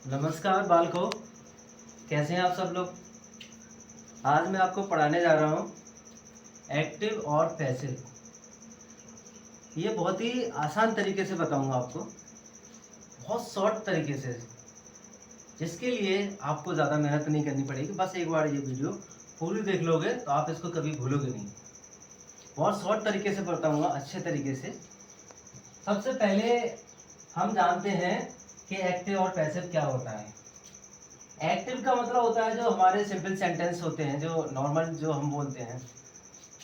नमस्कार बालकों, कैसे हैं आप सब लोग। आज मैं आपको पढ़ाने जा रहा हूँ एक्टिव और पैसिव। ये बहुत ही आसान तरीके से बताऊंगा आपको, बहुत शॉर्ट तरीके से, जिसके लिए आपको ज़्यादा मेहनत नहीं करनी पड़ेगी। बस एक बार ये वीडियो पूरी देख लोगे तो आप इसको कभी भूलोगे नहीं। बहुत शॉर्ट तरीके से बताऊंगा, अच्छे तरीके से। सबसे पहले हम जानते हैं कि एक्टिव और पैसिव क्या होता है। एक्टिव का मतलब होता है जो हमारे सिंपल सेंटेंस होते हैं, जो नॉर्मल जो हम बोलते हैं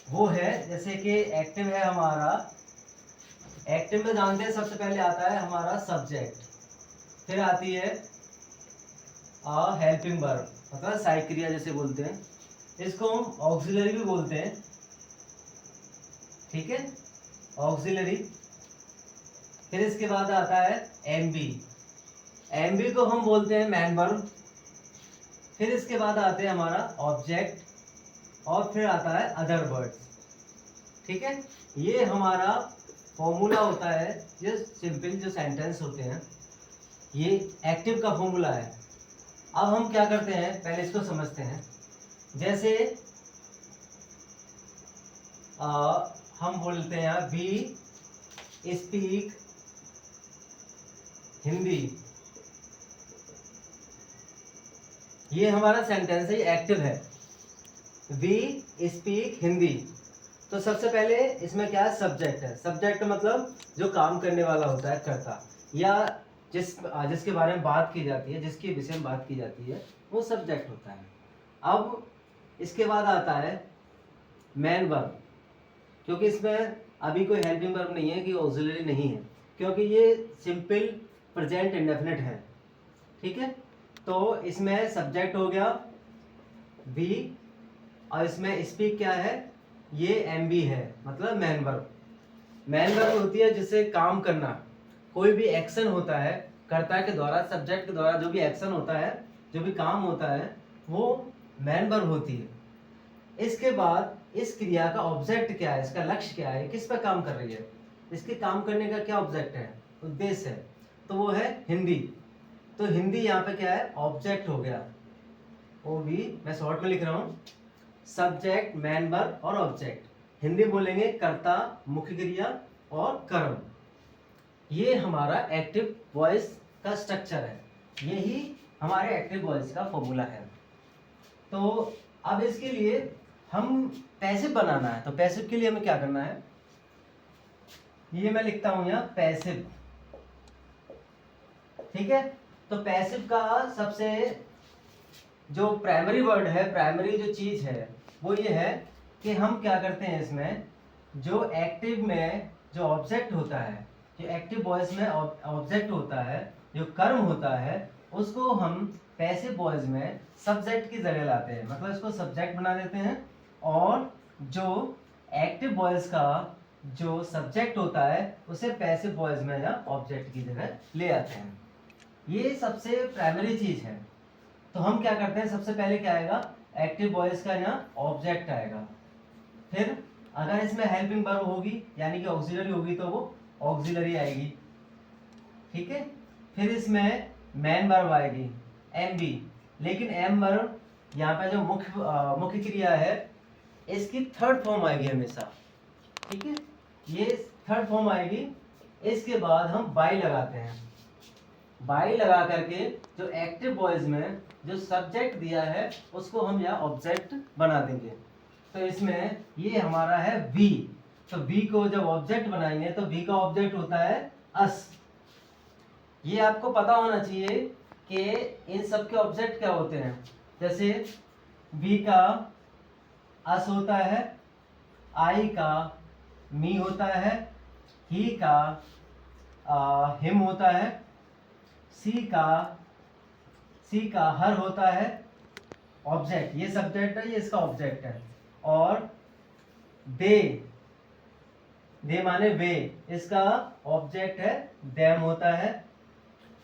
वो है। जैसे कि एक्टिव है हमारा, एक्टिव में जानते हैं सबसे पहले आता है हमारा सब्जेक्ट, फिर आती है हेल्पिंग वर्ब, मतलब सहायक क्रिया जैसे बोलते हैं। इसको हम ऑक्सिलरी भी बोलते हैं, ठीक है, ऑक्सिलरी। फिर इसके बाद आता है एमबी, एमबी को हम बोलते हैं मैन वर्ब। फिर इसके बाद आते हैं हमारा ऑब्जेक्ट, और फिर आता है अदर वर्ड्स, ठीक है। ये हमारा फॉर्मूला होता है, जो सिंपल जो सेंटेंस होते हैं, ये एक्टिव का फॉर्मूला है। अब हम क्या करते हैं, पहले इसको समझते हैं। जैसे हम बोलते हैं वी स्पीक हिंदी, ये हमारा सेंटेंस है, ये एक्टिव है। We speak Hindi. तो सबसे पहले इसमें क्या है, सब्जेक्ट है। सब्जेक्ट मतलब जो काम करने वाला होता है, कर्ता, या जिसके बारे में बात की जाती है, जिसके विषय में बात की जाती है, वो सब्जेक्ट होता है। अब इसके बाद आता है मैन वर्ब, क्योंकि इसमें अभी कोई हेल्पिंग वर्ब नहीं है, कि ऑक्सिलरी नहीं है, क्योंकि ये सिंपल प्रेजेंट इंडेफिनिट है, ठीक है। तो इसमें सब्जेक्ट हो गया वी, और इसमें स्पीक क्या है, ये एम बी है, मतलब मैन वर्ब। मैन वर्ब होती है जिससे काम करना, कोई भी एक्शन होता है कर्ता के द्वारा, सब्जेक्ट के द्वारा जो भी एक्शन होता है, जो भी काम होता है, वो मैन वर्ब होती है। इसके बाद इस क्रिया का ऑब्जेक्ट क्या है, इसका लक्ष्य क्या है, किस पर काम कर रही है, इसके काम करने का क्या ऑब्जेक्ट है, उद्देश्य है, तो वो है हिंदी। तो हिंदी यहाँ पे क्या है, ऑब्जेक्ट हो गया। ओ भी मैं शॉर्ट में लिख रहा हूँ, सब्जेक्ट मैन वर्ब और ऑब्जेक्ट। हिंदी बोलेंगे कर्ता, मुख्य क्रिया और कर्म। ये हमारा एक्टिव वॉइस का स्ट्रक्चर है, यही हमारे एक्टिव वॉइस का फॉर्मूला है। तो अब इसके लिए हम पैसिव बनाना है, तो पैसिव के लिए हमें क्या करना है, ये मैं लिखता हूं यहाँ पैसिव, ठीक है। तो पैसिव का सबसे जो प्राइमरी वर्ड है, प्राइमरी जो चीज है, वो ये है कि हम क्या करते हैं, इसमें जो एक्टिव में जो ऑब्जेक्ट होता है, जो एक्टिव वॉइस में ऑब्जेक्ट होता है, जो कर्म होता है, उसको हम पैसिव वॉइस में सब्जेक्ट की जगह लाते हैं, मतलब इसको सब्जेक्ट बना देते हैं, और जो एक्टिव वॉइस का जो सब्जेक्ट होता है उसे पैसिव वॉइस में या ऑब्जेक्ट की जगह ले आते हैं। ये सबसे प्राइमरी चीज है। तो हम क्या करते हैं, सबसे पहले क्या आएगा, एक्टिव वॉइस का यहाँ ऑब्जेक्ट आएगा। फिर अगर इसमें हेल्पिंग वर्ब होगी यानी कि ऑक्सिलरी होगी, तो वो ऑक्सिलरी आएगी, ठीक है। फिर इसमें मैन वर्ब आएगी, एम बी। लेकिन एम वर्ब यहाँ पे जो मुख्य क्रिया है, इसकी थर्ड फॉर्म आएगी हमेशा, ठीक है, ये थर्ड फॉर्म आएगी। इसके बाद हम बाई लगाते हैं, बाई लगा करके जो एक्टिव वॉइस में जो सब्जेक्ट दिया है उसको हम यहाँ ऑब्जेक्ट बना देंगे। तो इसमें ये हमारा है वी, तो वी को जब ऑब्जेक्ट बनाएंगे तो वी का ऑब्जेक्ट होता है अस। ये आपको पता होना चाहिए कि इन सब के ऑब्जेक्ट क्या होते हैं। जैसे वी का अस होता है, आई का मी होता है, ही का हिम होता है, सी का हर होता है। ऑब्जेक्ट, ये सब्जेक्ट है, ये इसका ऑब्जेक्ट है। और दे माने वे, इसका ऑब्जेक्ट है देम होता है।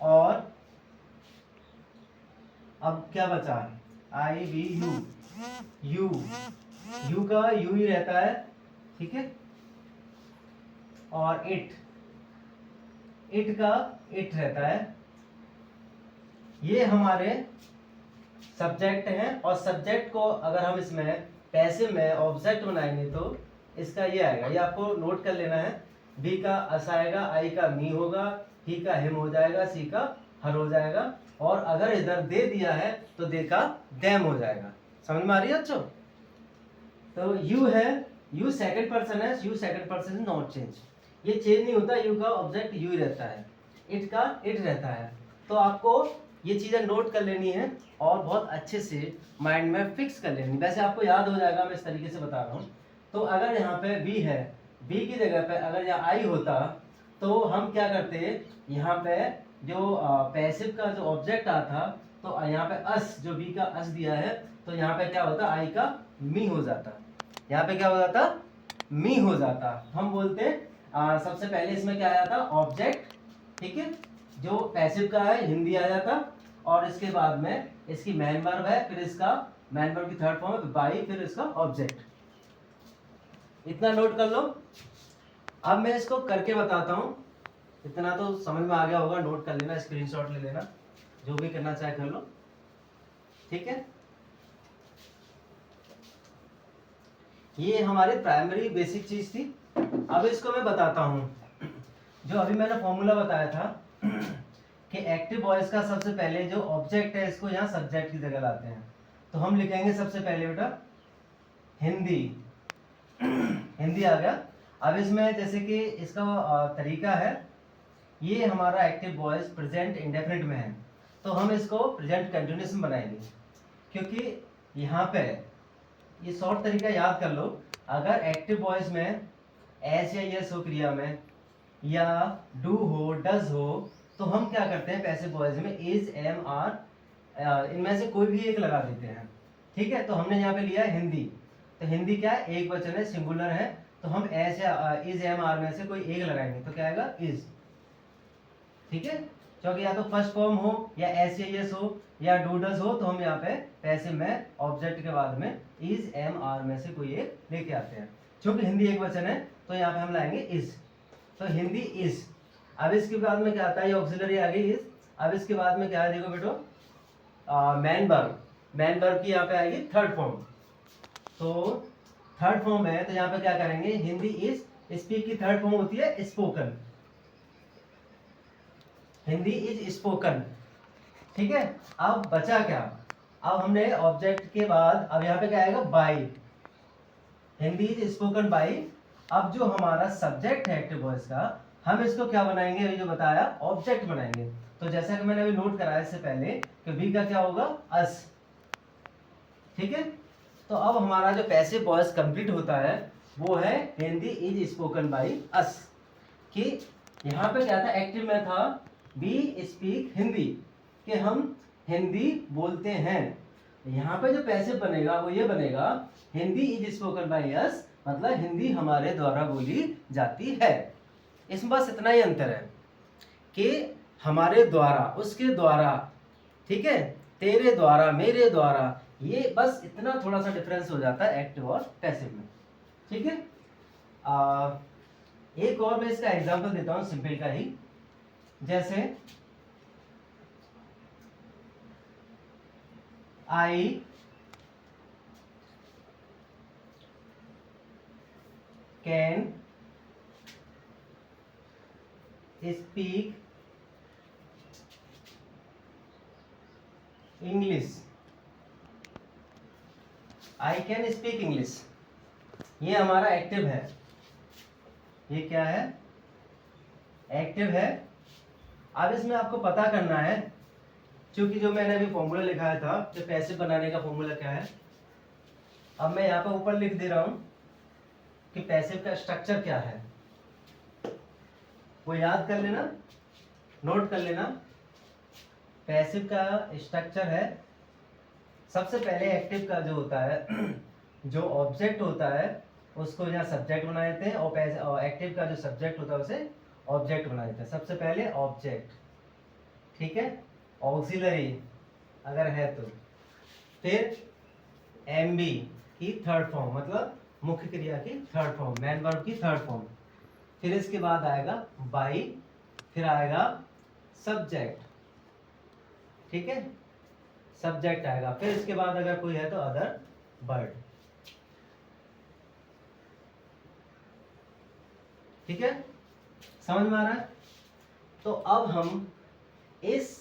और अब क्या बचा, आई वी यू, यू का यू ही रहता है, ठीक है। और इट का इट रहता है। ये हमारे सब्जेक्ट हैं, और सब्जेक्ट को अगर हम इसमें पैसिव में ऑब्जेक्ट बनाएंगे तो इसका ये आएगा, ये आपको नोट कर लेना है। बी का अस आएगा, आई का मी होगा, ही का हिम हो जाएगा, सी का हर हो जाएगा, और अगर इधर दे दिया है तो दे का देम हो जाएगा। समझ में आ रही है बच्चों? तो यू है, यू सेकंड पर्सन है, you second person is not change, ये चेंज नहीं होता, यू का ऑब्जेक्ट यू ही रहता है, इट का इट रहता है। तो आपको ये चीजें नोट कर लेनी है और बहुत अच्छे से माइंड में फिक्स कर लेनी। वैसे आपको याद हो जाएगा, मैं इस तरीके से बता रहा हूँ। तो अगर यहाँ पे बी है, बी की जगह पे अगर यहाँ आई होता तो हम क्या करते, यहाँ पे जो पैसिव का जो ऑब्जेक्ट आता तो यहाँ पे अस, जो बी का अस दिया है, तो यहाँ पे क्या होता, आई का मी हो जाता, यहाँ पे क्या हो जाता, मी हो जाता। हम बोलते सबसे पहले इसमें क्या आया था, ऑब्जेक्ट, ठीक है, जो पैसिव का है हिंदी आ जाता, और इसके बाद में इसकी मैन वर्ब है, फिर इसका मैन वर्ब की थर्ड फॉर्म है बाई, फिर इसका ऑब्जेक्ट। इतना नोट कर लो। अब मैं इसको करके बताता हूं, इतना तो समझ में आ गया होगा, नोट कर लेना, स्क्रीनशॉट ले लेना, जो भी करना चाहे कर लो, ठीक है। ये हमारी प्राइमरी बेसिक चीज थी। अब इसको मैं बताता हूं, जो अभी मैंने फॉर्मूला बताया था कि एक्टिव वॉइस का सबसे पहले जो ऑब्जेक्ट है, इसको यहाँ सब्जेक्ट की जगह लाते हैं। तो हम लिखेंगे सबसे पहले बेटा हिंदी, हिंदी आ गया। अब इसमें जैसे कि इसका तरीका है, ये हमारा एक्टिव वॉइस प्रेजेंट इंडेफिनिट में है, तो हम इसको प्रेजेंट कंटिन्यूअस में बनाएंगे, क्योंकि यहाँ पे ये शॉर्ट तरीका याद कर लो। अगर एक्टिव वॉइस में एस या यस हो क्रिया में, या डू हो, डज हो, तो हम क्या करते हैं पैसिव वॉइस में इज, एम, आर, इनमें से कोई भी एक लगा देते हैं, ठीक है। तो हमने यहाँ पे लिया है हिंदी, तो हिंदी क्या है, एक वचन है, सिंगुलर है, तो हम एस या इज, एम, आर में से कोई एक लगाएंगे, तो क्या आएगा, इज, ठीक है। क्योंकि या तो फर्स्ट फॉर्म हो, या एस या यस हो, या डू डज हो, तो हम यहाँ पे पैसिव में ऑब्जेक्ट के बाद में इज, एम, आर में से कोई एक लेके आते हैं। क्योंकि हिंदी एक वचन है तो यहाँ पे हम लाएंगे इज, तो हिंदी इज। अब इसके बाद में क्या आता है, ये ऑक्सिलरी आ गई इज। अब इसके बाद में क्या है, देखो बेटो, मैन वर्ब, मैन वर्ब की यहाँ पे आएगी थर्ड फॉर्म। तो थर्ड फॉर्म है, तो यहाँ पे क्या करेंगे, हिंदी इज, स्पीक की थर्ड फॉर्म होती है स्पोकन, हिंदी इज स्पोकन, ठीक है। अब बचा क्या, अब हमने ऑब्जेक्ट के बाद अब यहाँ पे क्या आएगा, by, Hindi is spoken by. अब जो हमारा सब्जेक्ट है एक्टिव वॉइस का, हम इसको क्या बनाएंगे, अभी जो बताया ऑब्जेक्ट बनाएंगे। तो जैसा कि मैंने अभी नोट कराया इससे पहले कि बी का क्या होगा, अस, ठीक है। तो अब हमारा जो पैसिव वॉइस कंप्लीट होता है वो है Hindi is spoken by us, कि यहाँ पे क्या था, एक्टिव में था बी स्पीक हिंदी, कि हम हिंदी बोलते हैं। यहाँ पे जो पैसिव बनेगा वो ये बनेगा, Hindi is spoken by us, मतलब हिंदी हमारे द्वारा बोली जाती है। इसमें बस इतना ही अंतर है कि हमारे द्वारा, उसके द्वारा, ठीक है, तेरे द्वारा, मेरे द्वारा, ये बस इतना थोड़ा सा डिफरेंस हो जाता है एक्टिव और पैसिव में, ठीक है। एक और मैं इसका एग्जांपल देता हूं सिंपल का ही, जैसे I can speak English, I can speak English, ये हमारा एक्टिव है, ये क्या है, एक्टिव है। अब इसमें आपको पता करना है, क्योंकि जो मैंने अभी फॉर्मूला लिखाया था कि पैसिव बनाने का फॉर्मूला क्या है, अब मैं यहाँ पे ऊपर लिख दे रहा हूं कि पैसिव का स्ट्रक्चर क्या है, वो याद कर लेना, नोट कर लेना। पैसिव का स्ट्रक्चर है, सबसे पहले एक्टिव का जो होता है जो ऑब्जेक्ट होता है उसको यहाँ सब्जेक्ट बना देते हैं, और एक्टिव का जो सब्जेक्ट होता है उसे ऑब्जेक्ट बना देते हैं। सबसे पहले ऑब्जेक्ट, ठीक है, ऑक्सिलरी अगर है तो, फिर एमबी की थर्ड फॉर्म, मतलब मुख्य क्रिया की थर्ड फॉर्म, मैन वर्ब की थर्ड फॉर्म, फिर इसके बाद आएगा बाई, फिर आएगा सब्जेक्ट, ठीक है, सब्जेक्ट आएगा, फिर इसके बाद अगर कोई है तो अदर बर्ड। ठीक है, समझ में आ रहा है? तो अब हम इस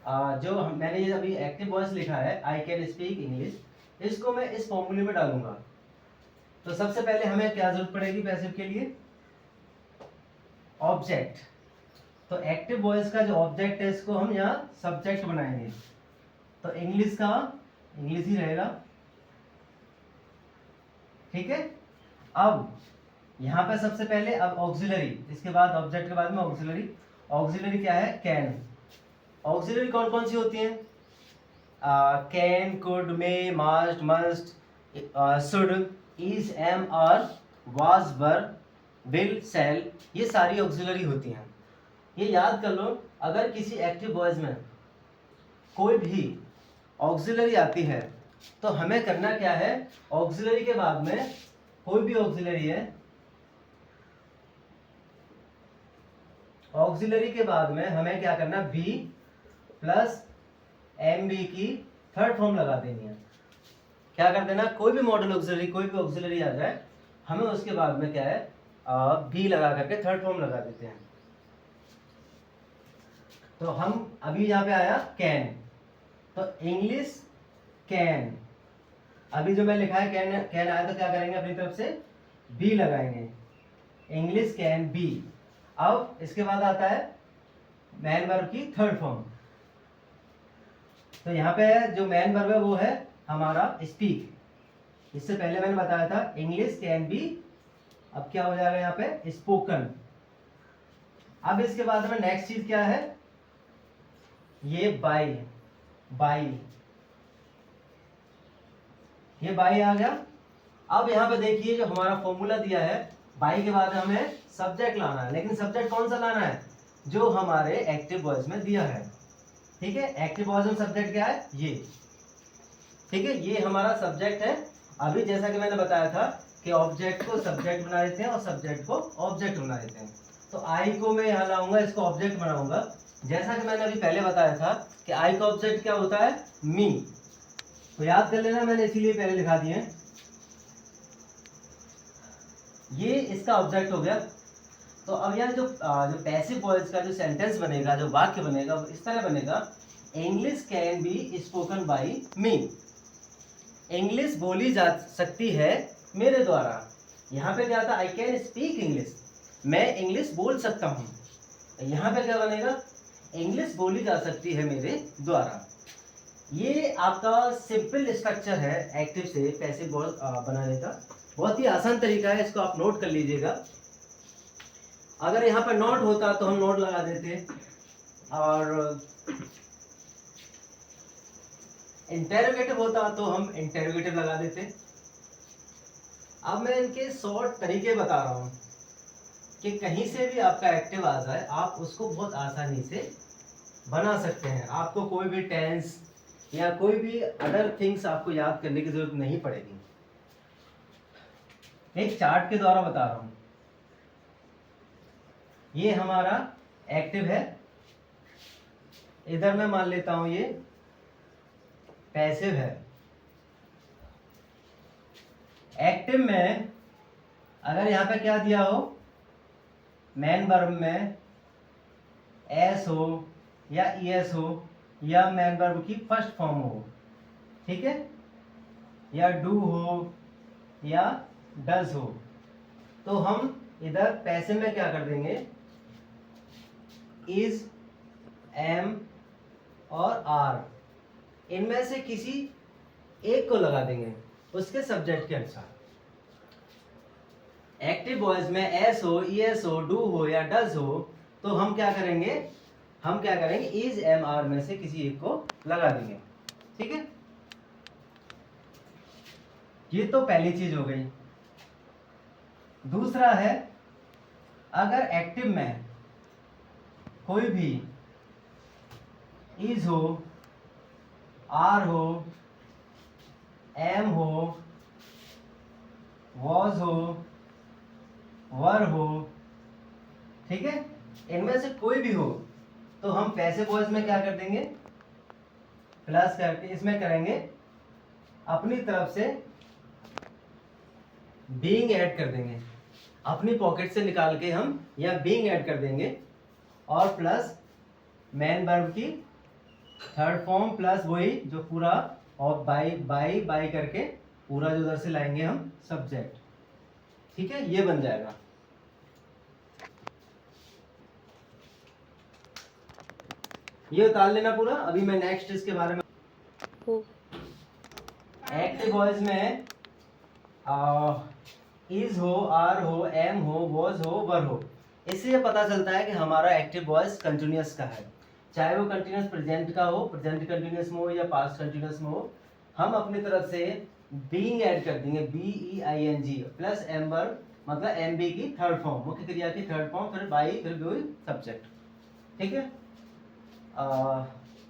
मैंने ये अभी एक्टिव वॉइस लिखा है आई कैन स्पीक इंग्लिश, इसको मैं इस फॉर्मूले में डालूंगा। तो सबसे पहले हमें क्या जरूरत पड़ेगी पैसिव के लिए? ऑब्जेक्ट। तो एक्टिव वॉइस का जो ऑब्जेक्ट है इसको हम यहाँ सब्जेक्ट बनाएंगे, तो इंग्लिश का इंग्लिश ही रहेगा। ठीक है, अब यहाँ पे सबसे पहले अब ऑक्सिलरी, इसके बाद ऑब्जेक्ट के बाद में ऑक्सिलरी। ऑक्सिलरी क्या है? कैन। ऑक्सिलरी कौन कौन सी होती हैं? Can, could, may, must, should, is, am, are, was, were, will, shall, ये सारी ऑक्सिलरी होती हैं। ये याद कर लो, अगर किसी एक्टिव वॉइस में कोई भी ऑक्सिलरी आती है तो हमें करना क्या है? ऑक्सिलरी के बाद में कोई भी ऑक्सिलरी है, ऑक्सिलरी के बाद में हमें क्या करना? बी प्लस एम बी की थर्ड फॉर्म लगा देनी है। क्या कर देना? कोई भी मॉडल ऑक्सिलरी, कोई भी ऑक्सिलरी आ जाए, हमें उसके बाद में क्या है? बी लगा करके थर्ड फॉर्म लगा देते हैं। तो हम अभी यहाँ पे आया कैन, तो इंग्लिश कैन, अभी जो मैं लिखा है कैन, कैन आया तो क्या करेंगे? अपनी तरफ से बी लगाएंगे, इंग्लिश कैन बी। अब इसके बाद आता है मैन वर्ब की थर्ड फॉर्म। तो यहाँ पे जो मैन वर्ब है वो है हमारा स्पीक। इससे पहले मैंने बताया था इंग्लिश कैन बी, अब क्या हो जाएगा यहाँ पे? स्पोकन। अब इसके बाद में नेक्स्ट चीज क्या है? ये बाई, बाई, ये बाई आ गया। अब यहाँ पे देखिए जो हमारा फॉर्मूला दिया है, बाई के बाद हमें सब्जेक्ट लाना है, लेकिन सब्जेक्ट कौन सा लाना है? जो हमारे एक्टिव वॉइस में दिया है। ठीक है, एक्टिव वॉइस में सब्जेक्ट क्या है? ये। ठीक है, ये हमारा सब्जेक्ट है। अभी जैसा कि मैंने बताया था कि ऑब्जेक्ट को सब्जेक्ट बना देते हैं और सब्जेक्ट को ऑब्जेक्ट बना देते हैं। तो आई को मैं यहाँ लाऊंगा, इसको ऑब्जेक्ट बनाऊंगा। जैसा कि मैंने अभी पहले बताया था कि आई का ऑब्जेक्ट क्या होता है? मी। तो याद कर लेना, मैंने इसीलिए पहले लिखा दिए। ये इसका ऑब्जेक्ट हो गया। तो अब यहाँ जो पैसिव वॉइस का जो सेंटेंस बनेगा, जो वाक्य बनेगा, वो इस तरह बनेगा, English can be spoken by me. English बोली जा सकती है मेरे द्वारा। यहाँ पे क्या था? आई कैन स्पीक इंग्लिश, मैं इंग्लिश बोल सकता हूँ। यहाँ पे क्या बनेगा? इंग्लिश बोली जा सकती है मेरे द्वारा। ये आपका सिंपल स्ट्रक्चर है एक्टिव से पैसिव वॉइस बनाने का। बहुत ही आसान तरीका है, इसको आप नोट कर लीजिएगा। अगर यहाँ पर नोट होता तो हम नोट लगा देते, और इंटेरोगेटिव होता तो हम इंटेरोगेटिव लगा देते। अब मैं इनके शॉर्ट तरीके बता रहा हूँ कि कहीं से भी आपका एक्टिव आ जाए, आप उसको बहुत आसानी से बना सकते हैं। आपको कोई भी टेंस या कोई भी अदर थिंग्स आपको याद करने की जरूरत नहीं पड़ेगी। एक चार्ट के द्वारा बता रहा हूं। ये हमारा एक्टिव है, इधर मैं मान लेता हूं ये पैसिव है। एक्टिव में अगर यहां पे क्या दिया हो, मैन वर्ब में एस हो या ईएस हो या मैन वर्ब की फर्स्ट फॉर्म हो, ठीक है, या डू हो या डज हो, तो हम इधर पैसिव में क्या कर देंगे? इज, एम और आर, इनमें से किसी एक को लगा देंगे उसके सब्जेक्ट के अनुसार। एक्टिव वॉइस में एस हो, ईएस हो, डू हो या डज हो, तो हम क्या करेंगे? इज, एम, आर में से किसी एक को लगा देंगे। ठीक है, ये तो पहली चीज हो गई। दूसरा है, अगर एक्टिव में कोई भी इज हो, आर हो, एम हो, वॉज हो, वर हो, ठीक है, इनमें से कोई भी हो, तो हम पैसिव वॉइस में क्या कर देंगे? प्लस करके इसमें करेंगे अपनी तरफ से बीइंग ऐड कर देंगे, अपनी पॉकेट से निकाल के हम या बीइंग ऐड कर देंगे, और प्लस मेन वर्ब की थर्ड फॉर्म प्लस वही जो पूरा और बाई बाई बाई करके पूरा जो उधर से लाएंगे हम सब्जेक्ट। ठीक है, ये बन जाएगा। ये उतार लेना पूरा। अभी मैं नेक्स्ट इसके बारे में एक्टिव वॉइस में इज हो, आर हो, एम हो, वॉज हो, वर हो, इससे ये पता चलता है कि हमारा एक्टिव वॉइस कंटिन्यूअस का है, चाहे वो कंटिन्यूअस प्रेजेंट का हो, प्रेजेंट कंटिन्यूअस में हो या पास्ट कंटिन्यूअस में हो। हम अपनी तरफ से बीइंग ऐड कर देंगे, BEING प्लस एम वर्ब, मतलब MB की थर्ड फॉर्म, मुख्य क्रिया की थर्ड फॉर्म, फिर बाई, फिर वही सब्जेक्ट। ठीक है,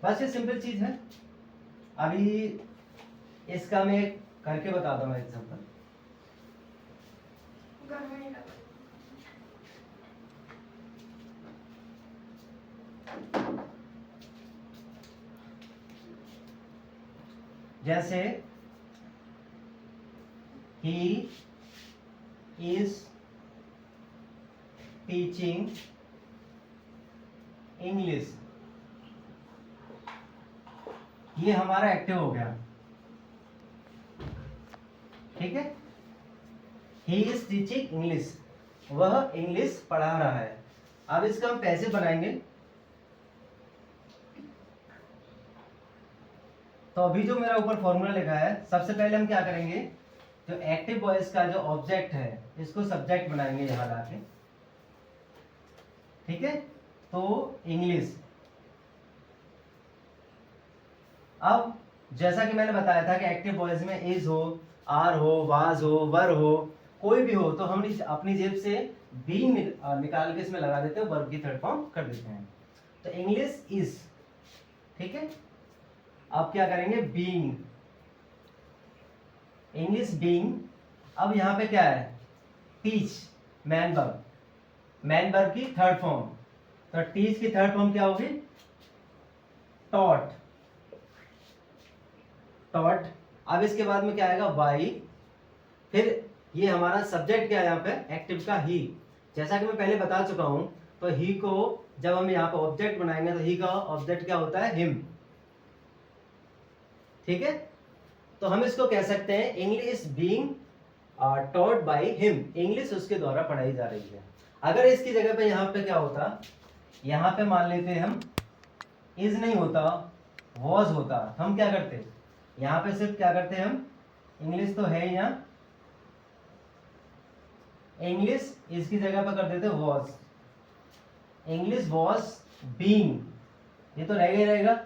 बस ये सिंपल चीज है। अभी इसका मैं करके बताता हूँ एग्जाम्पल। जैसे he is teaching English, ये हमारा एक्टिव हो गया। ठीक है, he is teaching English, वह इंग्लिश पढ़ा रहा है। अब इसका हम पैसिव बनाएंगे। तो अभी जो मेरा ऊपर फॉर्मूला लिखा है, सबसे पहले हम क्या करेंगे, जो एक्टिव वॉइस का जो ऑब्जेक्ट है इसको सब्जेक्ट बनाएंगे यहां लाके। ठीक है, तो इंग्लिश। अब जैसा कि मैंने बताया था कि एक्टिव वॉइस में इज हो, आर हो, वाज हो, वर हो, कोई भी हो, तो हम अपनी जेब से बी निकाल के इसमें लगा देते हैं, वर्ब की थर्ड फॉर्म कर देते हैं। तो इंग्लिश इज। ठीक है, अब क्या करेंगे, बीइंग, इंग्लिश बीइंग। अब यहां पे क्या है, teach, man verb, man verb की थर्ड फॉर्म, तो टीच की थर्ड फॉर्म क्या होगी, टॉट, टॉट। अब इसके बाद में क्या आएगा, बाई, फिर ये हमारा सब्जेक्ट क्या है यहाँ पे, एक्टिव का ही। जैसा कि मैं पहले बता चुका हूं, तो ही को जब हम यहाँ पे ऑब्जेक्ट बनाएंगे तो ही का ऑब्जेक्ट क्या होता है, हिम। ठीक है, तो हम इसको कह सकते हैं English being taught by him, English उसके द्वारा पढ़ाई जा रही है। अगर इसकी जगह पे यहाँ पे क्या होता, यहाँ पे मान लेते हैं हम इज नहीं होता, वॉज होता, हम क्या करते, यहाँ पे सिर्फ क्या करते हैं हम, इंग्लिश तो है यहाँ, इंग्लिश इसकी जगह पे कर देते वॉज, इंग्लिश वॉज बीइंग, ये तो रहेगा ही रहेगा।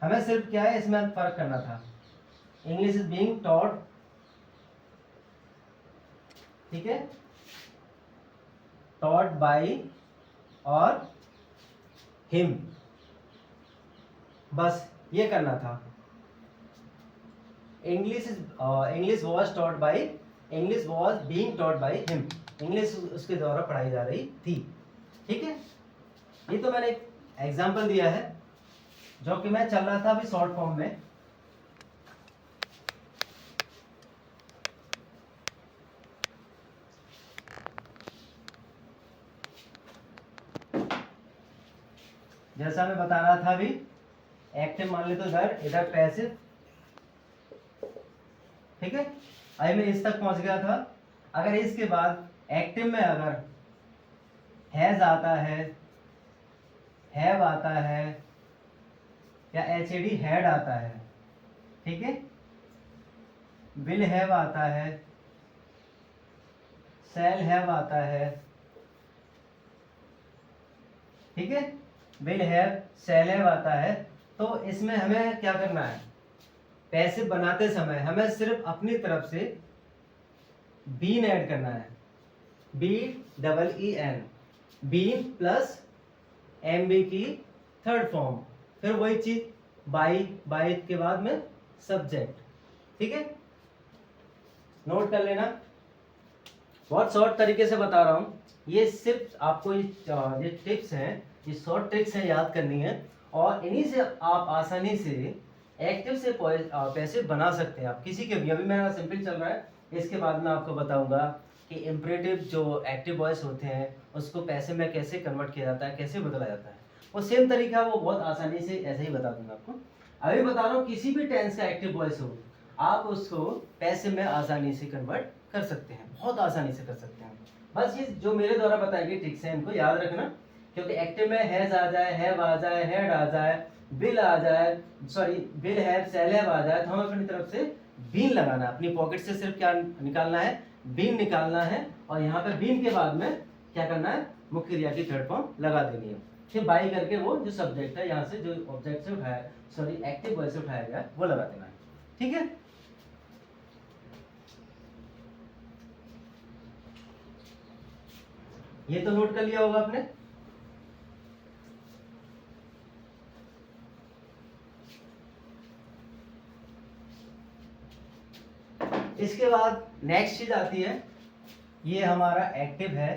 हमें सिर्फ क्या है इसमें फर्क करना था, इंग्लिश इज बीइंग टॉट। ठीक है, टॉट बाय और हिम, बस ये करना था। English was taught by, English was being taught by him, English उसके द्वारा पढ़ाई जा रही थी। ठीक है, ये तो मैंने एक एग्जाम्पल दिया है जो कि मैं चल रहा था अभी शॉर्ट फॉर्म में। जैसा मैं बता रहा था अभी, एक्टिव मान ले तो इधर पैसिव। ठीक है, अभी मैं इस तक पहुंच गया था। अगर इसके बाद एक्टिव में अगर हैज आता है, हैव आता है, या HAD हैड आता है, ठीक है, विल हैव आता है, शैल हैव आता है, ठीक है, विल हैव, शैल हैव आता है, तो इसमें हमें क्या करना है, पैसिव बनाते समय हमें सिर्फ अपनी तरफ से बीन ऐड करना है, BEEN, बीन प्लस MB की थर्ड फॉर्म, फिर वही चीज बाई के बाद में सब्जेक्ट। ठीक है, नोट कर लेना, बहुत शॉर्ट तरीके से बता रहा हूँ। ये सिर्फ आपको ये टिप्स हैं, ये शॉर्ट ट्रिक्स हैं, याद करनी है, और इन्हीं से आप आसानी से एक्टिव से पैसिव बना सकते हैं आप किसी के भी। अभी मेरा सिंपल चल रहा है, इसके बाद मैं आपको बताऊंगा कि इम्परेटिव जो एक्टिव वॉइस होते हैं उसको पैसिव में कैसे कन्वर्ट किया जाता है, कैसे बदला जाता है। वो सेम तरीका वो बहुत आसानी से ऐसे ही बता दूंगा आपको। अभी बता रहा हूँ किसी भी टेंस का एक्टिव वॉइस हो आप उसको पैसिव में आसानी से कन्वर्ट कर सकते हैं, बहुत आसानी से कर सकते हैं। बस ये जो मेरे द्वारा बताई गई ट्रिक्स है इनको याद रखना, क्योंकि एक्टिव में हैज आ जाए, हैव आ जाए, हैड आ जाए, विल आ जाए, sorry will have, shall have आ जाए, तो हमें अपनी तरफ से बीन लगाना है। अपनी पॉकेट से सिर्फ क्या निकालना है, बीन निकालना है, और यहाँ पे बीन के बाद में क्या करना है, मुख्य क्रिया की थर्ड फॉर्म लगा देनी है। फिर बाई करके वो जो सब्जेक्ट है यहाँ से जो ऑब्जेक्ट से उठाया, सॉरी एक्टिव वॉइस से उठाया गया वो लगा देना है। ठीक है, ये तो नोट कर लिया होगा आपने। इसके बाद नेक्स्ट चीज आती है, ये हमारा एक्टिव है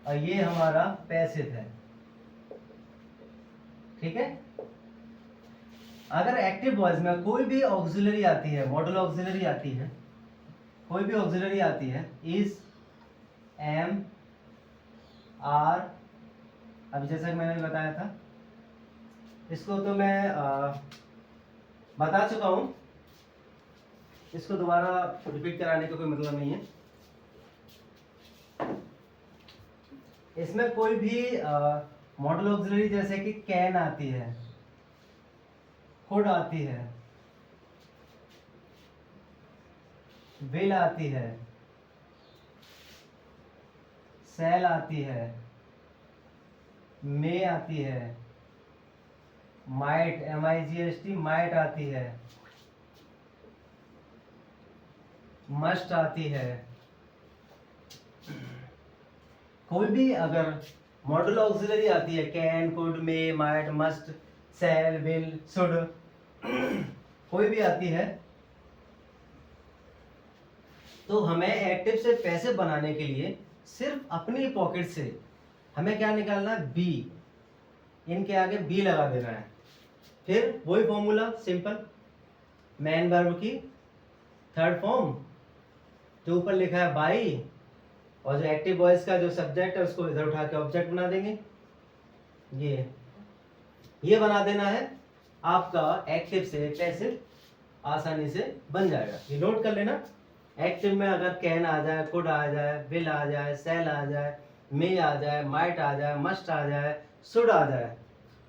और ये हमारा पैसिव है। ठीक है, अगर एक्टिव वॉइस में कोई भी ऑक्सिलरी आती है, मॉडल ऑक्सिलरी आती है, कोई भी ऑक्सिलरी आती है, इज, एम, आर, अभी जैसा कि मैंने बताया था, इसको तो मैं बता चुका हूं, इसको दोबारा रिपीट कराने का कोई मतलब नहीं है। इसमें कोई भी मॉडल ऑक्सिलरी जैसे कि कैन आती है, कुड आती है, विल आती है, सेल आती है, मे आती है, माइट, MIGHT माइट आती है, मस्ट आती है। कोई भी अगर मॉडल ऑक्सिलरी आती है, can, could, may, might, must, shall, will, should, कोई भी आती है, तो हमें एक्टिव से पैसिव बनाने के लिए सिर्फ अपनी पॉकेट से हमें क्या निकालना है, बी, इनके आगे बी लगा देना है। फिर वही फॉर्मूला सिंपल, मैन वर्ब की थर्ड फॉर्म जो ऊपर लिखा है बाई, और जो एक्टिव वॉइस का जो सब्जेक्ट है उसको इधर उठा के ऑब्जेक्ट बना देंगे। ये बना देना है, आपका एक्टिव से पैसिव आसानी से बन जाएगा। ये नोट कर लेना, एक्टिव में अगर कैन आ जाए, कुड आ जाए, विल आ जाए, सेल आ जाए, मे आ जाए, माइट आ जाए, मस्ट आ जाए, शुड आ जाए,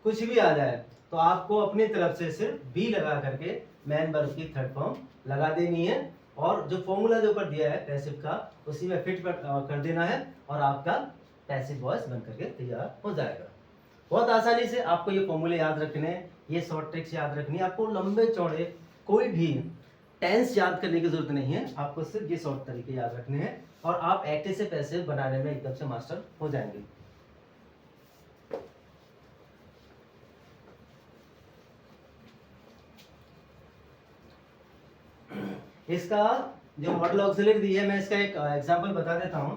कुछ भी आ जाए, तो आपको अपनी तरफ से सिर्फ बी लगा करके मैन वर्ब की थर्ड फॉर्म लगा देनी है, और जो फॉर्मूला जो ऊपर दिया है पैसिव का उसी में फिट कर देना है, और आपका पैसिव वॉइस बन करके तैयार हो जाएगा। बहुत आसानी से आपको ये फॉर्मूले याद रखने हैं, ये शॉर्ट ट्रिक्स याद रखनी है। आपको लंबे चौड़े कोई भी टेंस याद करने की जरूरत नहीं है, आपको सिर्फ ये शॉर्ट तरीके याद रखने हैं, और आप एक्टिव से पैसिव बनाने में एकदम से मास्टर हो जाएंगे। इसका जो मॉडल ऑक्सिलरी दी है, मैं इसका एक एग्जांपल बता देता हूं।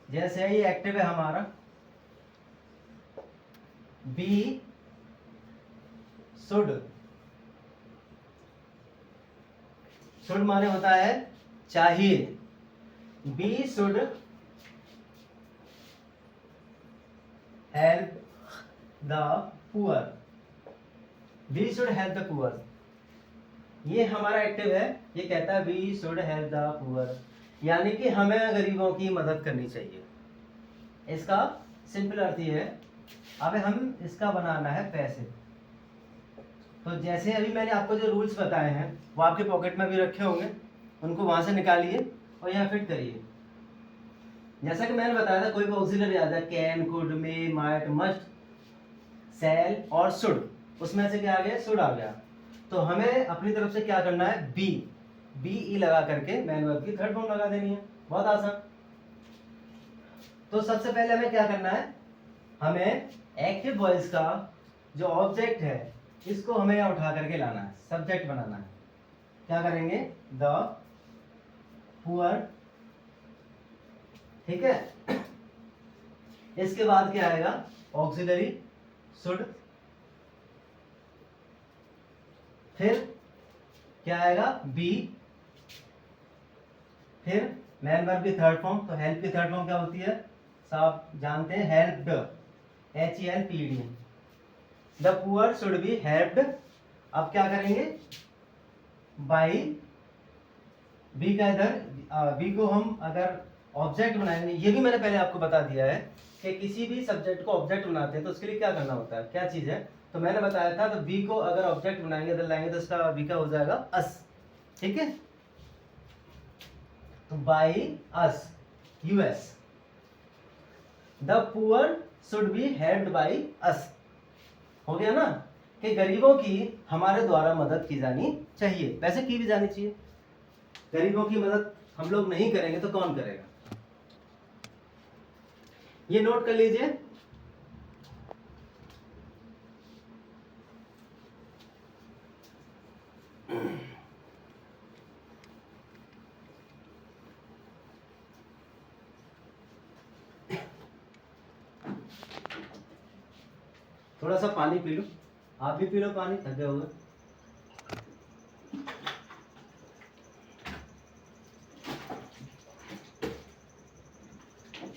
जैसे ये एक्टिव है हमारा, बी शुड, शुड माने होता है चाहिए, we should help the poor, we should help the poor, ये हमारा एक्टिव है, ये कहता है we should help the poor, यानी कि हमें गरीबों की मदद करनी चाहिए। इसका सिंपल अर्थ ये है। अब हम इसका बनाना है पैसिव। तो जैसे अभी मैंने आपको जो रूल्स बताए हैं वो आपके पॉकेट में भी रखे होंगे, उनको वहां से निकालिए और यहाँ फिट करिए। जैसा कि मैंने बताया था, कोई भी ऑक्सिलरी आ जाए, can, could, may, might, must, shall और शुड, उसमें से क्या आ गया, शुड आ गया। तो हमें अपनी तरफ से क्या करना है, बी, बी ई लगा करके मैन वर्ब की थर्ड फॉर्म लगा देनी है, बहुत आसान। तो सबसे पहले हमें क्या करना है, हमें एक्टिव वॉइस का जो ऑब्जेक्ट है इसको हमें यहाँ उठा करके लाना है, सब्जेक्ट बनाना है। क्या करेंगे, द पुअर, ठीक है। इसके बाद क्या आएगा, ऑक्सिलरी शुड, फिर क्या आएगा बी, फिर मैन वर्ब की थर्ड फॉर्म, तो हेल्प की थर्ड फॉर्म क्या होती है, सब जानते हैं, helped, HELPED। The poor should be helped. अब क्या करेंगे, बाई बी का इधर, बी को हम अगर ऑब्जेक्ट बनाएंगे, ये भी मैंने पहले आपको बता दिया है कि किसी भी सब्जेक्ट को ऑब्जेक्ट बनाते हैं तो उसके लिए क्या करना होता है, क्या चीज है, तो मैंने बताया था, तो बी को अगर ऑब्जेक्ट बनाएंगे इधर लाएंगे तो इसका बी का हो जाएगा अस, ठीक है, तो by us, US, the poor should be helped by us, हो गया ना, कि गरीबों की हमारे द्वारा मदद की जानी चाहिए, वैसे की भी जानी चाहिए, गरीबों की मदद हम लोग नहीं करेंगे तो कौन करेगा, ये नोट कर लीजिए। थोड़ा सा पानी पी लो, आप भी पी लो पानी, थके हुए।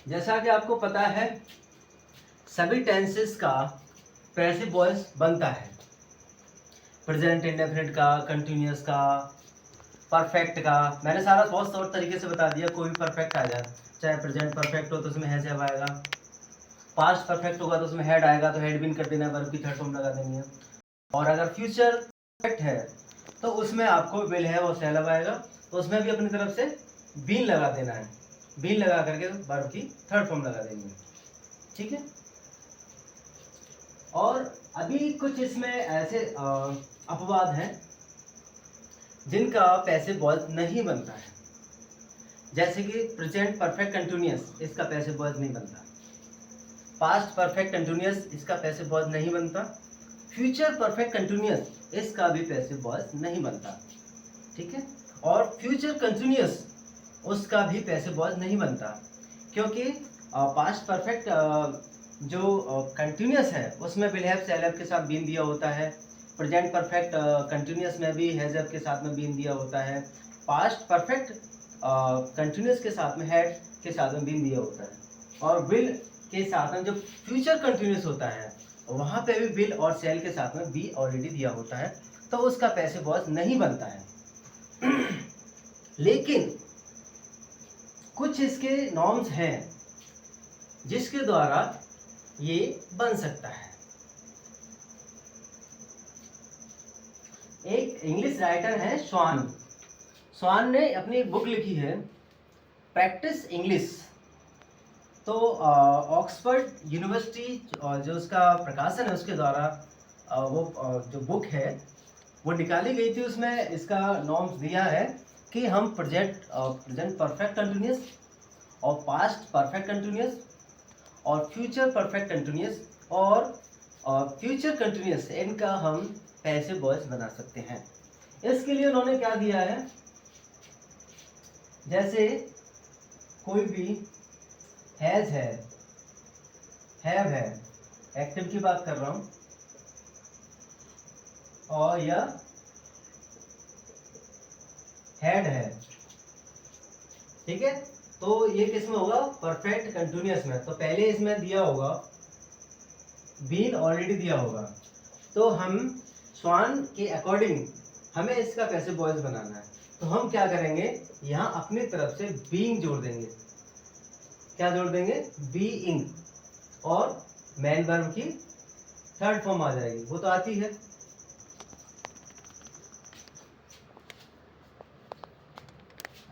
जैसा कि आपको पता है सभी टेंसेस का पैसिव वॉइस बनता है, प्रेजेंट इंडेफिनिट का, कंटिन्यूअस का, परफेक्ट का, मैंने सारा बहुत तौर तरीके से बता दिया, कोई भी परफेक्ट आ जाए, चाहे प्रेजेंट परफेक्ट हो तो उसमें हैज हैव आएगा, पास्ट परफेक्ट होगा तो उसमें हैड आएगा, तो हैड बीन कर देना, वर्ब की थर्ड फॉर्म लगा देनी है, और अगर फ्यूचर परफेक्ट है तो उसमें आपको विल है और शैल हैव आएगा, तो उसमें भी अपनी तरफ से बीन लगा देना है, बीन लगा करके वर्ब की थर्ड फॉर्म लगा देंगे, ठीक है। और अभी कुछ इसमें ऐसे अपवाद हैं जिनका पैसिव वॉइस नहीं बनता है, जैसे कि प्रेजेंट परफेक्ट कंटिन्यूअस, इसका पैसिव वॉइस नहीं बनता, पास्ट परफेक्ट कंटिन्यूअस, इसका पैसिव वॉइस नहीं बनता, फ्यूचर परफेक्ट कंटिन्यूअस, इसका भी पैसिव वॉइस नहीं बनता, ठीक है, और फ्यूचर कंटिन्यूअस उसका भी पैसिव वॉइस नहीं बनता, क्योंकि पास्ट परफेक्ट जो कंटिन्यूअस है उसमें विल हैव शैल हैव के साथ बीन दिया होता है, प्रेजेंट परफेक्ट कंटिन्यूअस में भी हैज हैव के साथ में बीन दिया होता है, पास्ट परफेक्ट कंटिन्यूअस के साथ में हैड के साथ में बीन दिया होता है, और विल के साथ में जो फ्यूचर कंटिन्यूअस होता है वहां पे भी विल और शैल के साथ में बी ऑलरेडी दिया होता है, तो उसका पैसिव वॉइस नहीं बनता है। लेकिन कुछ इसके नॉर्म्स हैं जिसके द्वारा ये बन सकता है। एक इंग्लिश राइटर है स्वान, स्वान ने अपनी एक बुक लिखी है प्रैक्टिस इंग्लिश, तो ऑक्सफोर्ड यूनिवर्सिटी जो उसका प्रकाशन है उसके द्वारा वो जो बुक है वो निकाली गई थी, उसमें इसका नॉर्म्स दिया है कि हम प्रेजेंट परफेक्ट कंटिन्यूअस और पास्ट परफेक्ट कंटिन्यूअस और फ्यूचर परफेक्ट कंटिन्यूअस और फ्यूचर कंटिन्यूअस, इनका हम पैसिव वॉइस बना सकते हैं। इसके लिए उन्होंने क्या दिया है, जैसे कोई भी हैज है, हैव है, एक्टिव की बात कर रहा हूं, और यह हैड है, ठीक है, तो ये किस में होगा, परफेक्ट कंटिन्यूअस में, तो पहले इसमें दिया होगा बीन ऑलरेडी दिया होगा, तो हम स्वान के अकॉर्डिंग हमें इसका पैसिव वॉइस बनाना है, तो हम क्या करेंगे, यहाँ अपनी तरफ से बीइंग जोड़ देंगे, क्या जोड़ देंगे, बीइंग, और मैन वर्ब की थर्ड फॉर्म आ जाएगी, वो तो आती है,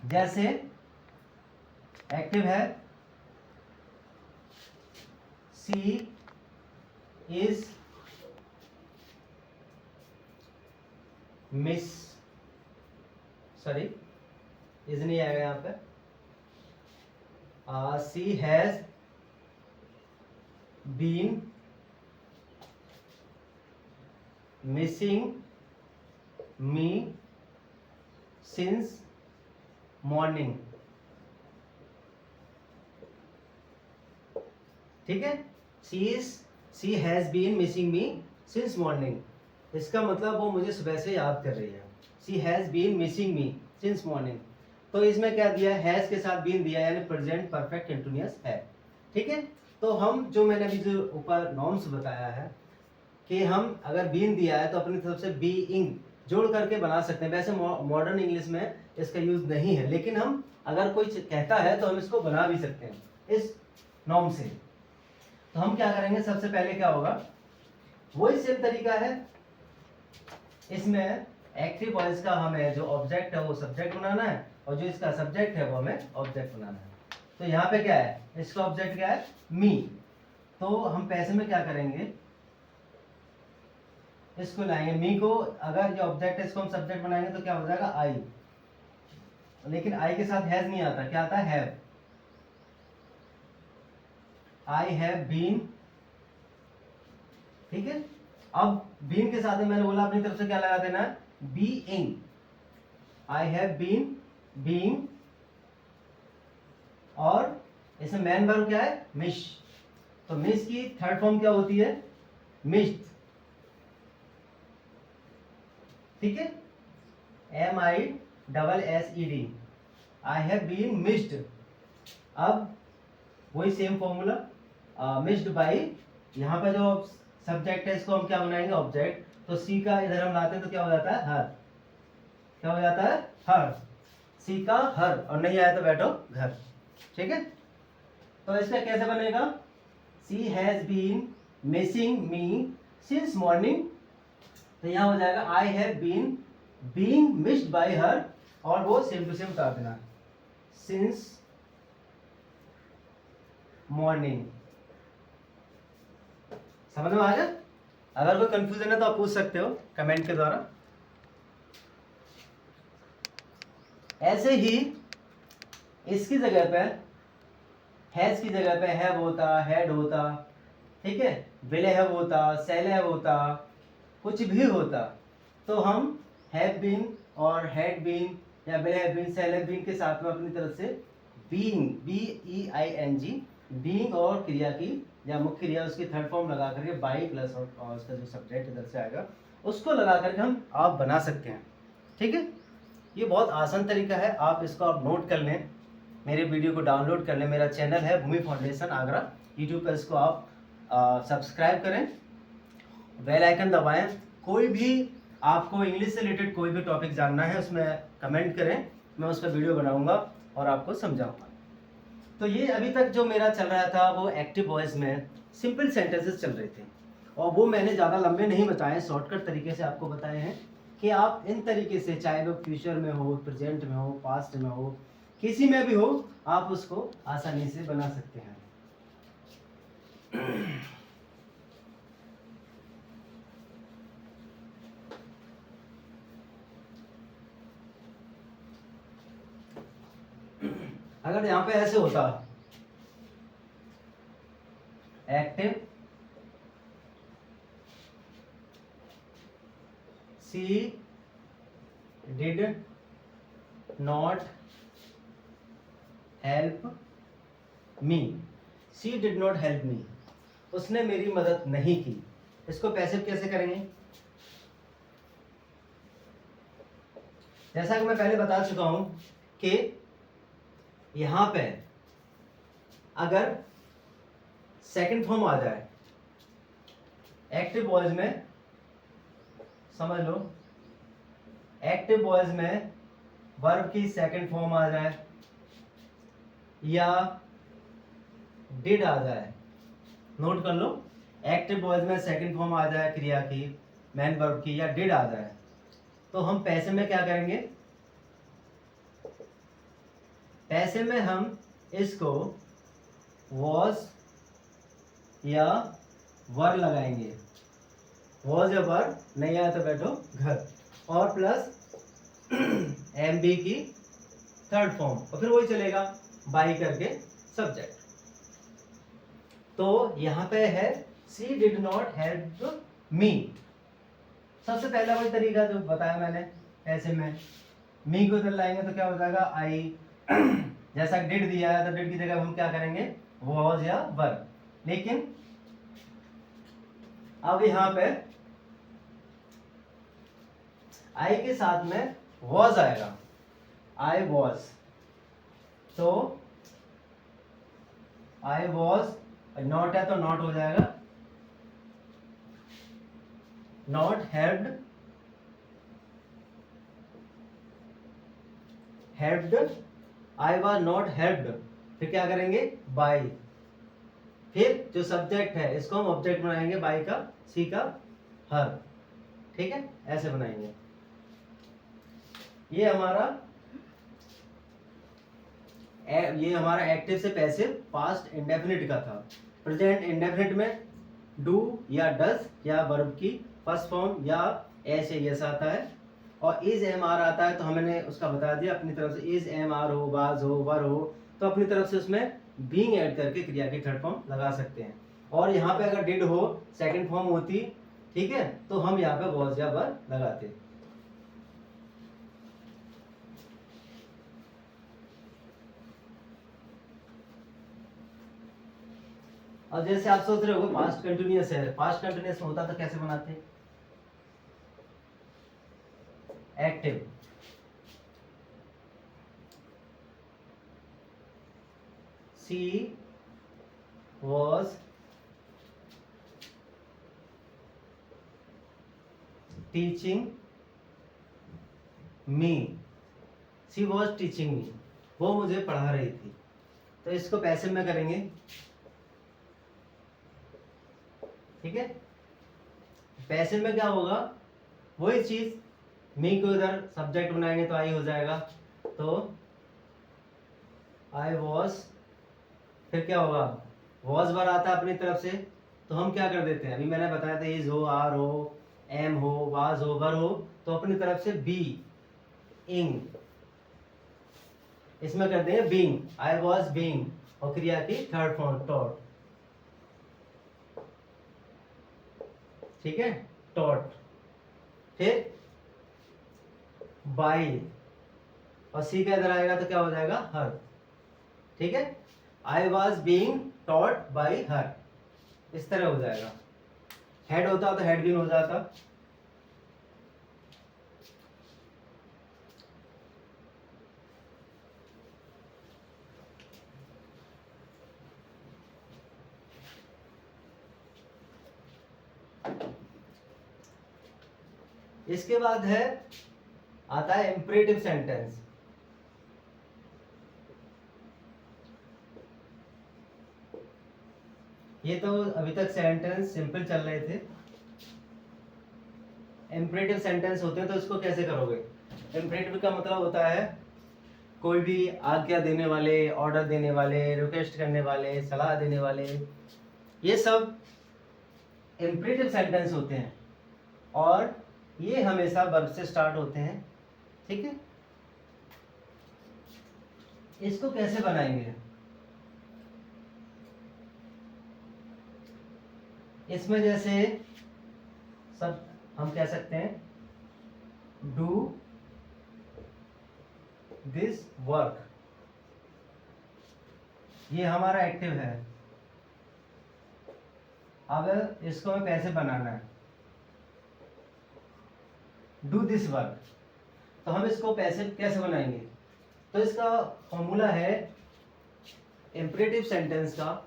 जैसे एक्टिव है she is miss, sorry is नहीं आएगा यहाँ पे, she has been missing me since morning, ठीक है, she is she has been missing me since morning, इसका मतलब वो मुझे सुबह से याद कर रही है। She has been missing me since morning, तो इसमें क्या दिया है, हैज़ के साथ बीन दिया है, यानी प्रेजेंट परफेक्ट कंटिन्यूअस है। ठीक है, तो हम जो मैंने अभी जो ऊपर नॉर्म्स बताया है कि हम अगर बीन दिया है तो अपनी तरफ से बीइंग जोड़ करके बना सकते हैं। वैसे मॉडर्न इंग्लिश में इसका यूज नहीं है, लेकिन हम अगर कोई कहता है तो हम इसको बना भी सकते हैं इस नॉर्म से। तो हम क्या करेंगे, सबसे पहले क्या होगा, वही सेम तरीका है, इसमें एक्टिव वॉइस का हमें जो ऑब्जेक्ट है वो सब्जेक्ट बनाना है, और जो इसका सब्जेक्ट है वो हमें ऑब्जेक्ट बनाना है। तो यहाँ पे क्या है, इसका ऑब्जेक्ट क्या है, मी। तो हम पैसे में क्या करेंगे, इसको लाएंगे मी को, अगर ये ऑब्जेक्ट है इसको हम सब्जेक्ट बनाएंगे तो क्या हो जाएगा, आई। लेकिन आई के साथ हैज नहीं आता, क्या आता है, हैव। आई हैव बीन, ठीक है। अब बीन के साथ में मैंने बोला अपनी तरफ से क्या लगा देना है, being. I have been being, और इसमें मैन वर्ब क्या है, मिश। तो मिस की थर्ड फॉर्म क्या होती है, मिस्ड, ठीक है, MISSED, I have been missed. अब वही सेम फॉर्मूला, मिस्ड बाई, यहाँ पे जो सब्जेक्ट है इसको हम क्या बनाएंगे, ऑब्जेक्ट। तो सी का इधर हम लाते हैं तो क्या हो जाता है, हर। क्या हो जाता है, हर। सी का हर, और नहीं आया तो बैठो घर, ठीक है। तो इसका कैसे बनेगा, she has been missing me since morning, तो यहाँ हो जाएगा I have been being missed by her, और वो सेम टू सेम उतार देना, सिंस मॉर्निंग। समझ में आ गया? अगर कोई कंफ्यूजन है तो आप पूछ सकते हो कमेंट के द्वारा। ऐसे ही इसकी जगह पे हैज की जगह पे हैव होता, हैड होता, ठीक है, विल हैव होता, सेल हैव होता, कुछ भी होता, तो हम हैव बीन और हैड बीन या will have been, shall have been के साथ में अपनी तरफ से बीइंग, BEING, बीइंग और क्रिया की या मुख्य क्रिया उसकी थर्ड फॉर्म लगा करके बाई प्लस और उसका जो सब्जेक्ट इधर से आएगा उसको लगा करके हम आप बना सकते हैं, ठीक है। ये बहुत आसान तरीका है, आप इसको आप नोट कर लें, मेरे वीडियो को डाउनलोड कर लें। मेरा चैनल है भूमि फाउंडेशन आगरा, यूट्यूब पर इसको आप सब्सक्राइब करें, बेल आइकन दबाएं। कोई भी आपको इंग्लिश से रिलेटेड कोई भी टॉपिक जानना है उसमें कमेंट करें, मैं उस पर वीडियो बनाऊंगा और आपको समझाऊंगा। तो ये अभी तक जो मेरा चल रहा था वो एक्टिव वॉइस में सिंपल सेंटेंसेस चल रहे थे, और वो मैंने ज़्यादा लंबे नहीं बताए, शॉर्टकट तरीके से आपको बताए हैं कि आप इन तरीके से, चाहे वो फ्यूचर में हो, प्रेजेंट में हो, पास्ट में हो, किसी में भी हो, आप उसको आसानी से बना सकते हैं। अगर यहाँ पे ऐसे होता, active she did not help me, she did not help me, उसने मेरी मदद नहीं की, इसको पैसिव कैसे करेंगे? जैसा कि मैं पहले बता चुका हूं कि यहां पे अगर सेकंड फॉर्म आ जाए एक्टिव वॉइस में, समझ लो एक्टिव वॉइस में वर्ब की सेकंड फॉर्म आ जाए या डिड आ जाए, नोट कर लो, एक्टिव वॉइस में सेकंड फॉर्म आ जाए क्रिया की, मेन वर्ब की, या डिड आ जाए, तो हम पैसे में क्या करेंगे, पैसे में हम इसको वॉज या वर लगाएंगे, वॉज या वर, नहीं आया तो बैठो घर, और प्लस MB की थर्ड फॉर्म, और फिर वही चलेगा बाई करके सब्जेक्ट। तो यहाँ पे है सी डिड नॉट हेल्प मी, सबसे पहला वही तरीका जो बताया मैंने, ऐसे में मी को इधर लाएंगे तो क्या हो जाएगा, आई। जैसा डिड दिया है तो डिड की जगह हम क्या करेंगे, वॉज या वर, लेकिन अब यहाँ पे आई के साथ में वॉज आएगा, आई वॉज, तो आई वॉज, नॉट है तो नॉट हो जाएगा, not helped, helped, I was not helped, फिर क्या करेंगे बाय, फिर जो सब्जेक्ट है इसको हम ऑब्जेक्ट बनाएंगे, बाय का, सी का हर, ठीक है, ऐसे बनाएंगे। ये हमारा एक्टिव से पैसिव पास्ट इंडेफिनिट का था। प्रेजेंट इंडेफिनिट में डू या डज या वर्ब की फर्स्ट फॉर्म या ऐसे यस आता है, और इज एम आर आता है, तो हमने उसका बता दिया अपनी तरफ से, इज एम आर हो, वाज हो, वर हो, तो अपनी तरफ से उसमें बीइंग ऐड करके क्रिया की थर्ड फॉर्म लगा सकते हैं। और यहाँ पे अगर डिड हो सेकंड फॉर्म होती, ठीक है, तो हम यहाँ पे वॉज या वर लगाते। और जैसे आप सोच रहे हो पास्ट कंटिन्यूअस है, पास्ट कंटिन्यूअस में होता तो कैसे बनाते, active, she was teaching me, she was teaching me, वो मुझे पढ़ा रही थी, तो इसको पैसिव में करेंगे, ठीक है। पैसिव में क्या होगा, वही चीज, मी को इधर सब्जेक्ट बनाएंगे तो आई हो जाएगा, तो आई वॉज, फिर क्या होगा, वॉज वर आता है अपनी तरफ से, तो हम क्या कर देते हैं, अभी मैंने बताया था इज हो, आर हो, एम हो, वाज हो, वर हो, तो अपनी तरफ से बी इंग, इसमें कर देंगे बीइंग, आई वॉज बीइंग, और क्रिया की थर्ड फॉर्म टॉट, ठीक है, टॉट, फिर बाई, और सी का इधर आएगा तो क्या हो जाएगा हर, ठीक है, I was being taught by her, इस तरह हो जाएगा। हेड होता तो हेड बीन हो जाता, इसके बाद है आता है इंपरेटिव सेंटेंस। ये तो अभी तक सेंटेंस सिंपल चल रहे थे, इंपरेटिव सेंटेंस होते हैं तो इसको कैसे करोगे। इंपरेटिव का मतलब होता है कोई भी आज्ञा देने वाले, ऑर्डर देने वाले, रिक्वेस्ट करने वाले, सलाह देने वाले, ये सब इंपरेटिव सेंटेंस होते हैं, और ये हमेशा वर्ब से स्टार्ट होते हैं, ठीक है। इसको कैसे बनाएंगे, इसमें जैसे सब हम कह सकते हैं डू दिस वर्क, ये हमारा एक्टिव है, अब इसको हमें कैसे बनाना है, डू दिस वर्क, तो हम इसको पैसिव कैसे बनाएंगे, तो इसका फॉर्मूला है इंपरेटिव सेंटेंस का,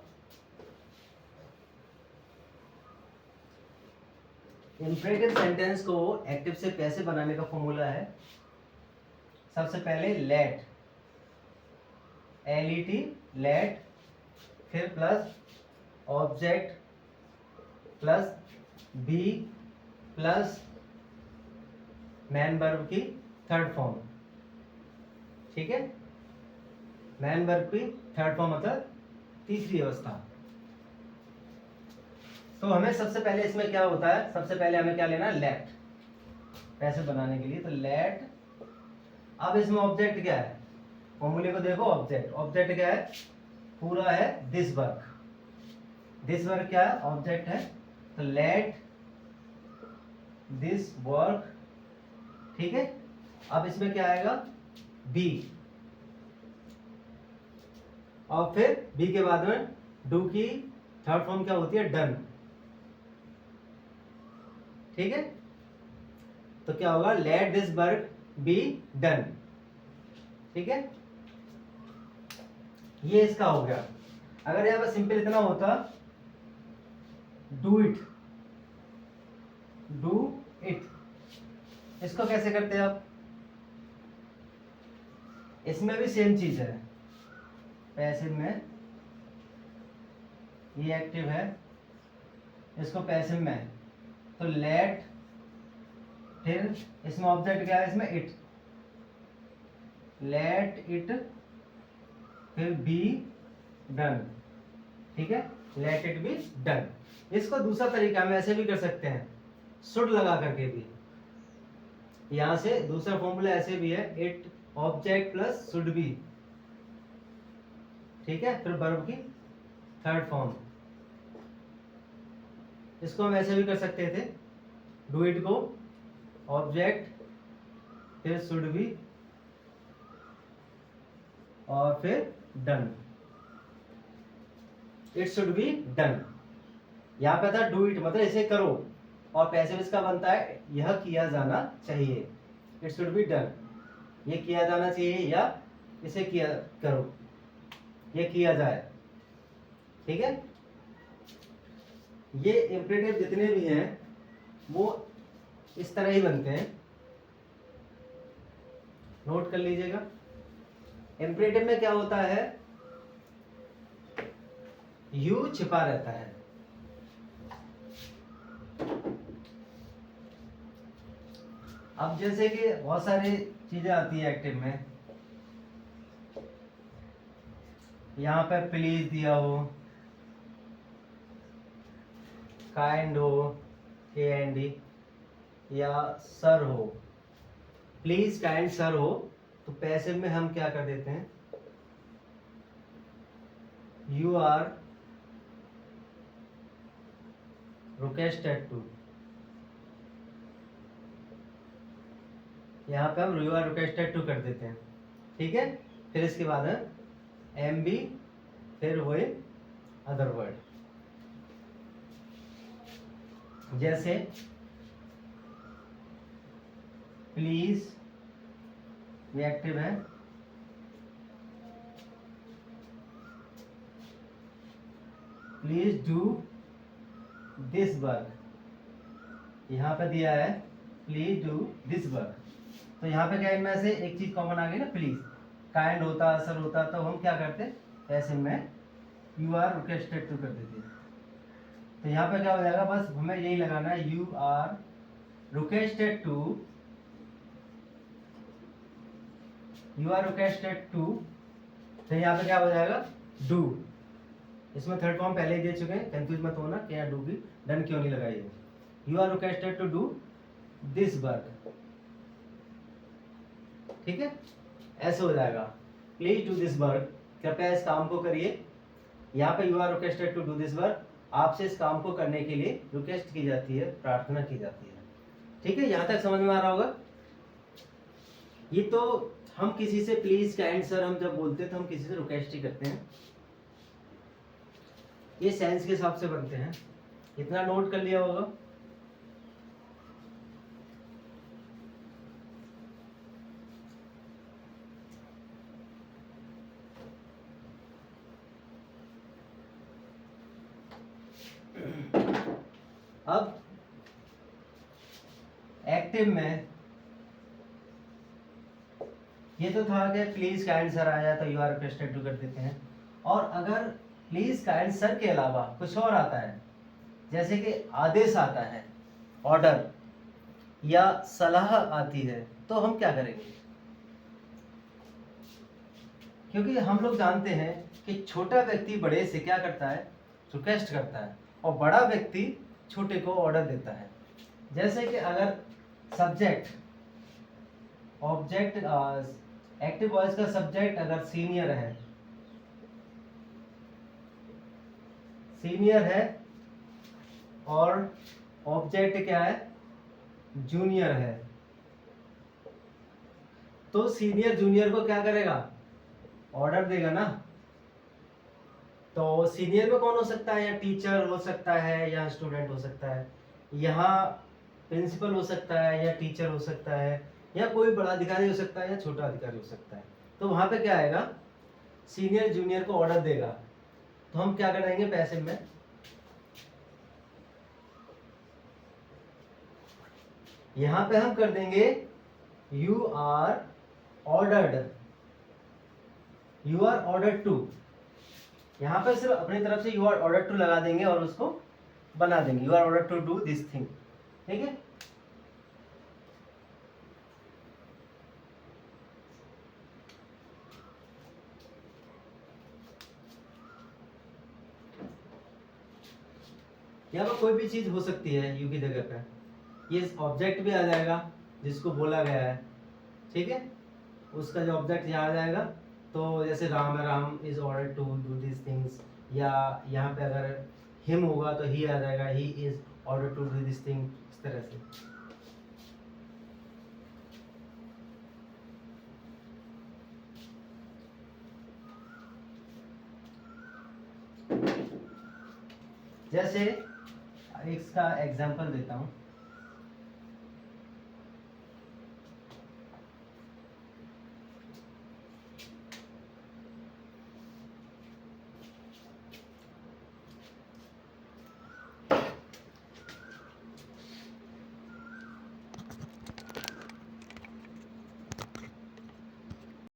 इंपरेटिव सेंटेंस को एक्टिव से पैसिव बनाने का फॉर्मूला है, सबसे पहले लेट, LET लेट, फिर plus object plus be plus main verb की थर्ड फॉर्म, ठीक है, मैन वर्ब की थर्ड फॉर्म मतलब तीसरी अवस्था। तो हमें सबसे पहले इसमें क्या होता है, सबसे पहले हमें क्या लेना है, लेट, पैसे बनाने के लिए, तो लेट, अब इसमें ऑब्जेक्ट क्या है, फॉर्मूले को देखो, ऑब्जेक्ट, ऑब्जेक्ट क्या है, पूरा है दिस वर्क, दिस वर्क क्या है, ऑब्जेक्ट है, तो लेट दिस वर्क, ठीक है। अब इसमें क्या आएगा, बी, और फिर बी के बाद में डू की थर्ड फॉर्म क्या होती है, डन, ठीक है, तो क्या होगा, let this work be done. ठीक है, ये इसका हो गया। अगर यहाँ पर सिंपल इतना होता, डू इट, डू इट, इसको कैसे करते हैं आप? इसमें भी सेम चीज है, पैसिव में ये एक्टिव है, इसको पैसिव में, तो लेट, फिर इसमें ऑब्जेक्ट क्या है, इसमें इट, लेट इट, फिर बी डन। ठीक है, लेट इट बी डन। इसको दूसरा तरीका हम ऐसे भी कर सकते हैं, शुड लगा करके भी। यहां से दूसरा फॉर्मूला ऐसे भी है, it object plus should be. ठीक है, फिर वर्ब की थर्ड फॉर्म। इसको हम ऐसे भी कर सकते थे, डू इट को ऑब्जेक्ट, फिर शुड बी, और फिर done, it should be done. यहां पे था डू इट मतलब इसे करो, और पैसिव इसका बनता है यह किया जाना चाहिए, इट शुड बी डन, ये किया जाना चाहिए या इसे किया करो, ये किया जाए। ठीक है, ये इंपरेटिव जितने भी हैं वो इस तरह ही बनते हैं, नोट कर लीजिएगा। इंपरेटिव में क्या होता है, यू छिपा रहता है। अब जैसे कि बहुत सारी चीजें आती है एक्टिव में, यहां पे प्लीज दिया हो, काइंड हो, KND, या सर हो, प्लीज काइंड सर हो, तो पैसिव में हम क्या कर देते हैं, यू आर रिक्वेस्टेड टू, यहाँ पे हम यू आर रिक्वेस्टेड टू कर देते हैं। ठीक है, फिर इसके बाद है MB, फिर हुए अदर वर्ड, जैसे प्लीज, ये एक्टिव है, प्लीज डू दिस वर्क, यहाँ पे दिया है प्लीज डू दिस वर्क, तो यहाँ पे क्या इनमें से एक चीज कॉमन आ गई ना, प्लीज। काइंड होता, असर होता, तो हम क्या करते, ऐसे में यू आर रिक्वेस्टेड टू कर देते। तो यहाँ पे क्या हो जाएगा, बस हमें यही लगाना है, you are requested to, you are requested to, तो यहाँ पे क्या हो जाएगा, डू। इसमें थर्ड फॉर्म पहले ही दे चुके हैं, कंफ्यूज मत होना क्या डू की डन क्यों नहीं लगाई है। You are requested to do this work. ठीक है, ऐसे हो जाएगा, प्लीज डू दिस वर्क, कृपया इस काम को करिए। यहाँ पे you are requested to do this work, आपसे इस काम को करने के लिए रिक्वेस्ट की जाती है, प्रार्थना की जाती है। ठीक है, यहाँ तक समझ में आ रहा होगा। ये तो हम किसी से प्लीज काइंड सर हम जब बोलते हैं तो हम किसी से रिक्वेस्ट ही करते हैं, ये सेंस के हिसाब से बनते हैं, इतना नोट कर लिया होगा। अब एक्टिव में ये तो था कि प्लीज काइंड सर आया तो यू आर रिक्वेस्टेड टू कर देते हैं, और अगर प्लीज काइंड सर के अलावा कुछ और आता है, जैसे कि आदेश आता है, ऑर्डर या सलाह आती है, तो हम क्या करेंगे? क्योंकि हम लोग जानते हैं कि छोटा व्यक्ति बड़े से क्या करता है, रिक्वेस्ट करता है, और बड़ा व्यक्ति छोटे को ऑर्डर देता है। जैसे कि अगर सब्जेक्ट ऑब्जेक्ट एक्टिव वॉइस का सब्जेक्ट अगर सीनियर है और ऑब्जेक्ट क्या है, जूनियर है, तो सीनियर जूनियर को क्या करेगा, ऑर्डर देगा ना। तो सीनियर में कौन हो सकता है, या टीचर हो सकता है या स्टूडेंट हो सकता है। यहाँ प्रिंसिपल हो सकता है या टीचर हो सकता है या कोई बड़ा अधिकारी हो सकता है या छोटा अधिकारी हो सकता है। तो वहां पे क्या आएगा, सीनियर जूनियर को ऑर्डर देगा, तो हम क्या करेंगे पैसिव में, यहां पे हम कर देंगे you are ordered, you are ordered to, यहां पर सिर्फ अपनी तरफ से यू आर ऑर्डर्ड टू लगा देंगे और उसको बना देंगे, you are ordered to do this thing. ठीक है, यहाँ पर कोई भी चीज हो सकती है यू की जगह पे, ये ऑब्जेक्ट भी आ जाएगा जिसको बोला गया है। ठीक है, उसका जो ऑब्जेक्ट यहाँ आ जाएगा, तो जैसे राम है, Ram is order to do this things, या यहाँ पे अगर हिम होगा तो ही आ जाएगा, he is order to do this thing, इस तरह से। जैसे इसका एग्जांपल देता हूँ,